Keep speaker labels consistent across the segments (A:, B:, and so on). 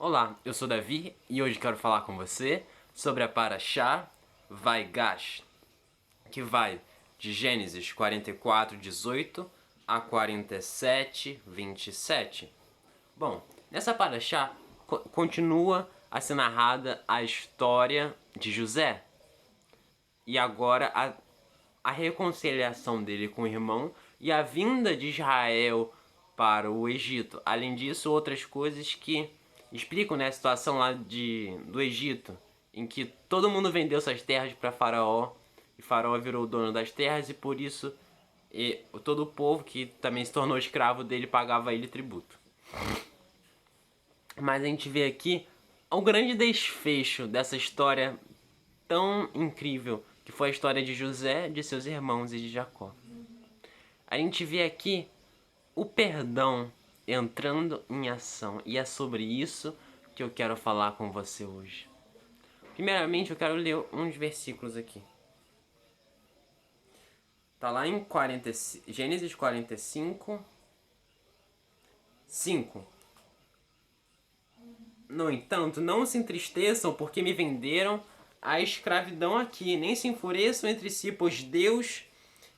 A: Olá, eu sou Davi e hoje quero falar com você sobre a Parashá Vaigash, que vai de Gênesis 44:18 a 47:27. Bom, nessa Parashá continua a ser narrada a história de José e agora a reconciliação dele com o irmão e a vinda de Israel para o Egito. Além disso, outras coisas que explicam, né, a situação lá do Egito, em que todo mundo vendeu suas terras para Faraó e Faraó virou o dono das terras e por isso todo o povo que também se tornou escravo dele pagava ele tributo. Mas a gente vê aqui o grande desfecho dessa história tão incrível que foi a história de José, de seus irmãos e de Jacó. A gente vê aqui o perdão entrando em ação e é sobre isso que eu quero falar com você hoje. Primeiramente eu quero ler uns versículos aqui. Tá lá em Gênesis 45, 5. No entanto, não se entristeçam porque me venderam à escravidão aqui, nem se enfureçam entre si, pois Deus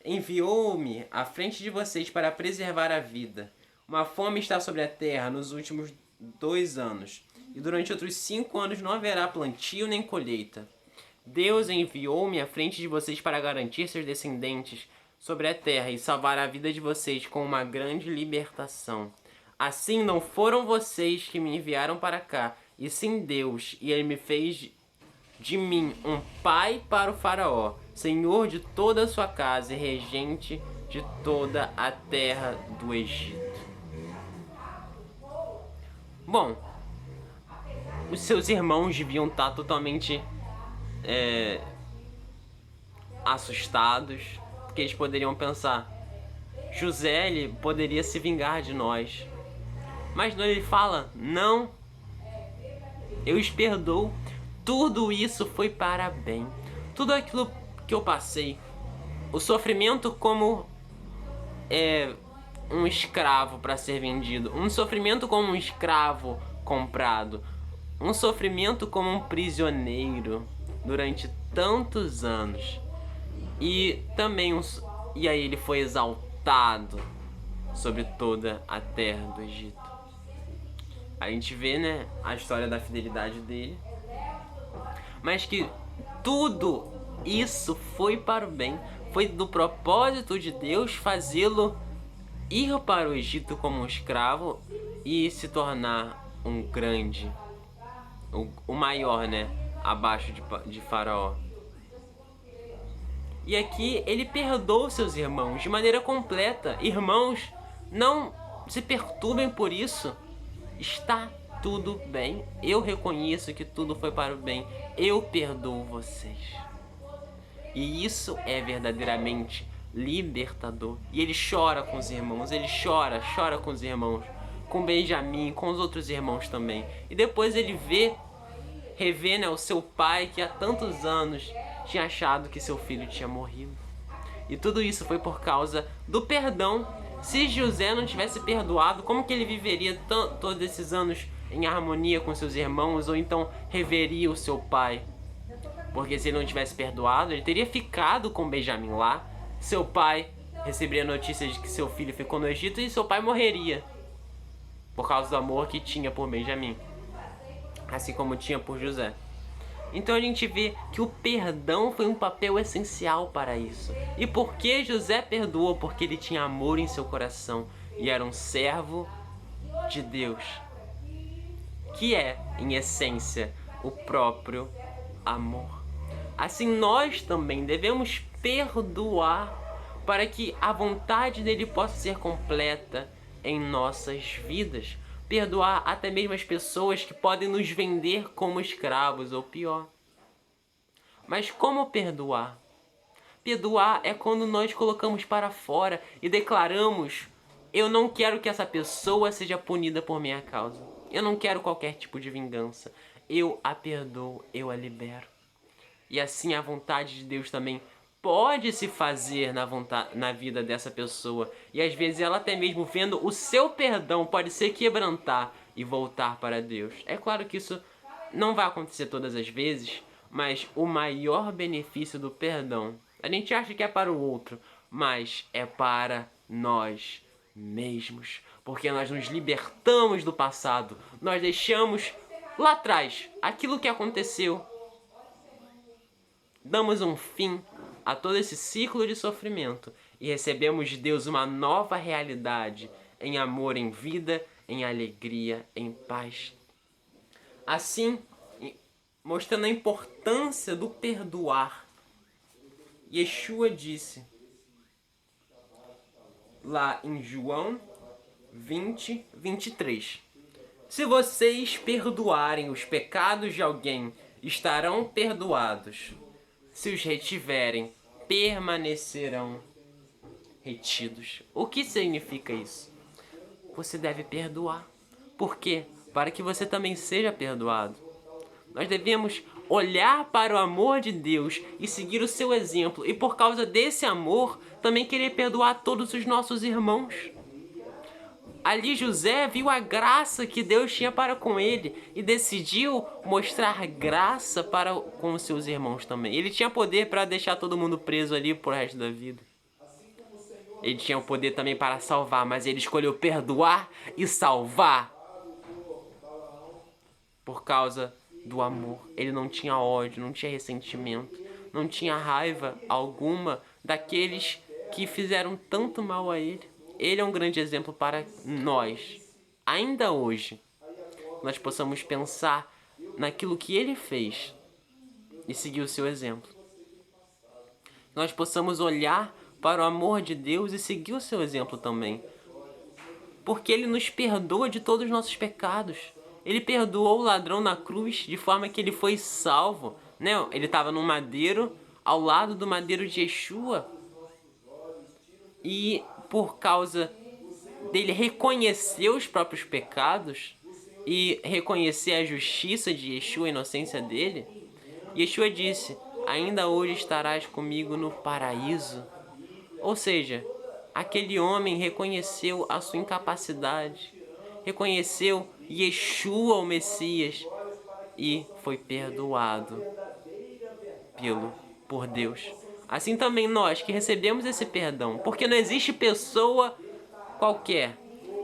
A: enviou-me à frente de vocês para preservar a vida. Uma fome está sobre a terra nos últimos 2 anos, e durante outros 5 anos não haverá plantio nem colheita. Deus enviou-me à frente de vocês para garantir seus descendentes sobre a terra e salvar a vida de vocês com uma grande libertação. Assim não foram vocês que me enviaram para cá, e sim Deus, e Ele me fez de mim um pai para o Faraó, senhor de toda a sua casa e regente de toda a terra do Egito. Bom, os seus irmãos deviam estar totalmente assustados, porque eles poderiam pensar: José, ele poderia se vingar de nós. Mas não, ele fala: não, eu os perdoo. Tudo isso foi para bem. Tudo aquilo que eu passei, o sofrimento como um escravo para ser vendido, um sofrimento como um escravo comprado, um sofrimento como um prisioneiro durante tantos anos. E também e aí ele foi exaltado sobre toda a terra do Egito. A gente vê, né, a história da fidelidade dele, mas que tudo isso foi para o bem, foi do propósito de Deus fazê-lo ir para o Egito como um escravo e se tornar um grande, o maior, né, abaixo de Faraó. E aqui ele perdoa seus irmãos de maneira completa. Irmãos, não se perturbem por isso. Está tudo bem. Eu reconheço que tudo foi para o bem. Eu perdoo vocês. E isso é verdadeiramente libertador. E ele chora com os irmãos. Ele chora com os irmãos. Com Benjamim, com os outros irmãos também. E depois ele revê, né, o seu pai que há tantos anos tinha achado que seu filho tinha morrido. E tudo isso foi por causa do perdão. Se José não tivesse perdoado, como que ele viveria todos esses anos em harmonia com seus irmãos, ou então reveria o seu pai? Porque se ele não tivesse perdoado, ele teria ficado com Benjamim lá. Seu pai receberia notícias de que seu filho ficou no Egito e seu pai morreria por causa do amor que tinha por Benjamim, assim como tinha por José. Então a gente vê que o perdão foi um papel essencial para isso. E por que José perdoou? Porque ele tinha amor em seu coração e era um servo de Deus, que é, em essência, o próprio amor. Assim nós também devemos perdoar para que a vontade dele possa ser completa em nossas vidas. Perdoar até mesmo as pessoas que podem nos vender como escravos ou pior. Mas como perdoar? Perdoar é quando nós colocamos para fora e declaramos: eu não quero que essa pessoa seja punida por minha causa. Eu não quero qualquer tipo de vingança. Eu a perdoo, eu a libero. E assim a vontade de Deus também pode se fazer na vida dessa pessoa. E às vezes ela até mesmo vendo o seu perdão pode se quebrantar e voltar para Deus. É claro que isso não vai acontecer todas as vezes, mas o maior benefício do perdão, a gente acha que é para o outro, mas é para nós mesmos, porque nós nos libertamos do passado, nós deixamos lá atrás aquilo que aconteceu, damos um fim a todo esse ciclo de sofrimento e recebemos de Deus uma nova realidade em amor, em vida, em alegria, em paz. Assim, mostrando a importância do perdoar, Yeshua disse lá em João 20, 23: se vocês perdoarem os pecados de alguém, estarão perdoados. Se os retiverem, permanecerão retidos. O que significa isso? Você deve perdoar. Por quê? Para que você também seja perdoado. Nós devemos olhar para o amor de Deus e seguir o seu exemplo. E por causa desse amor, também querer perdoar todos os nossos irmãos. Ali José viu a graça que Deus tinha para com ele e decidiu mostrar graça para com os seus irmãos também. Ele tinha poder para deixar todo mundo preso ali pro resto da vida. Ele tinha o poder também para salvar, mas ele escolheu perdoar e salvar por causa do amor. Ele não tinha ódio, não tinha ressentimento, não tinha raiva alguma daqueles que fizeram tanto mal a ele. Ele é um grande exemplo para nós, ainda hoje. Nós possamos pensar naquilo que ele fez e seguir o seu exemplo. Nós possamos olhar para o amor de Deus e seguir o seu exemplo também. Porque ele nos perdoa de todos os nossos pecados. Ele perdoou o ladrão na cruz de forma que ele foi salvo. Né? Ele estava num madeiro, ao lado do madeiro de Yeshua. E por causa dele reconhecer os próprios pecados e reconhecer a justiça de Yeshua, a inocência dele, Yeshua disse: ainda hoje estarás comigo no paraíso. Ou seja, aquele homem reconheceu a sua incapacidade, reconheceu Yeshua, o Messias, e foi perdoado por Deus. Assim também nós que recebemos esse perdão, porque não existe pessoa qualquer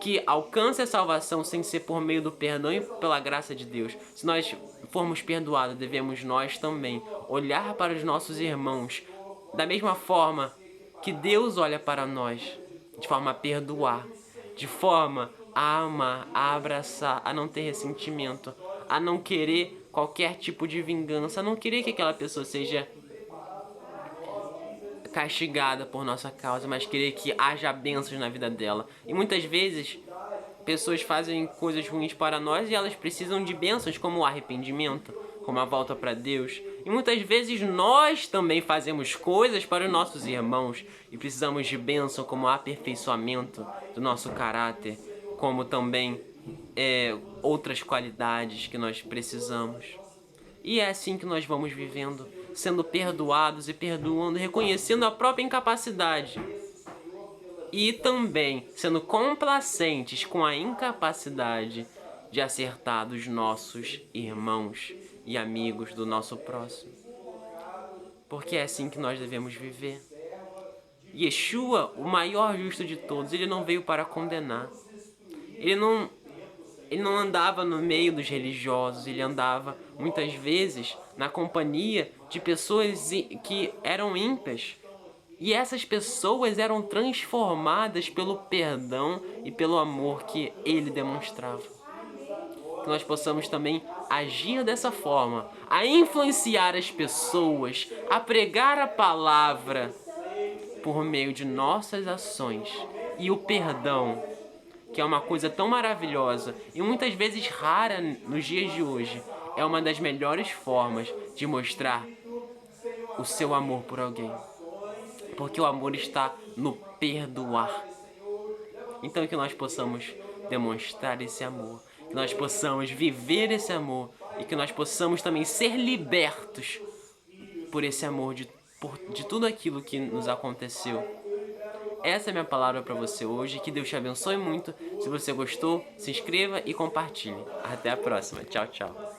A: que alcance a salvação sem ser por meio do perdão e pela graça de Deus. Se nós formos perdoados, devemos nós também olhar para os nossos irmãos da mesma forma que Deus olha para nós, de forma a perdoar, de forma a amar, a abraçar, a não ter ressentimento, a não querer qualquer tipo de vingança, a não querer que aquela pessoa seja castigada por nossa causa, mas querer que haja bênçãos na vida dela. E muitas vezes pessoas fazem coisas ruins para nós e elas precisam de bênçãos como o arrependimento, como a volta para Deus. E muitas vezes nós também fazemos coisas para os nossos irmãos e precisamos de bênção como o aperfeiçoamento do nosso caráter, como também outras qualidades que nós precisamos. E é assim que nós vamos vivendo, sendo perdoados e perdoando, reconhecendo a própria incapacidade. E também sendo complacentes com a incapacidade de acertar dos nossos irmãos e amigos do nosso próximo. Porque é assim que nós devemos viver. Yeshua, o maior justo de todos, ele não veio para condenar. Ele não andava no meio dos religiosos, ele andava muitas vezes na companhia de pessoas que eram ímpias. E essas pessoas eram transformadas pelo perdão e pelo amor que ele demonstrava. Que nós possamos também agir dessa forma, a influenciar as pessoas, a pregar a palavra por meio de nossas ações. E o perdão, que é uma coisa tão maravilhosa e muitas vezes rara nos dias de hoje, é uma das melhores formas de mostrar o seu amor por alguém. Porque o amor está no perdoar. Então que nós possamos demonstrar esse amor, que nós possamos viver esse amor e que nós possamos também ser libertos por esse amor de tudo aquilo que nos aconteceu. Essa é a minha palavra para você hoje. Que Deus te abençoe muito. Se você gostou, se inscreva e compartilhe. Até a próxima. Tchau, tchau.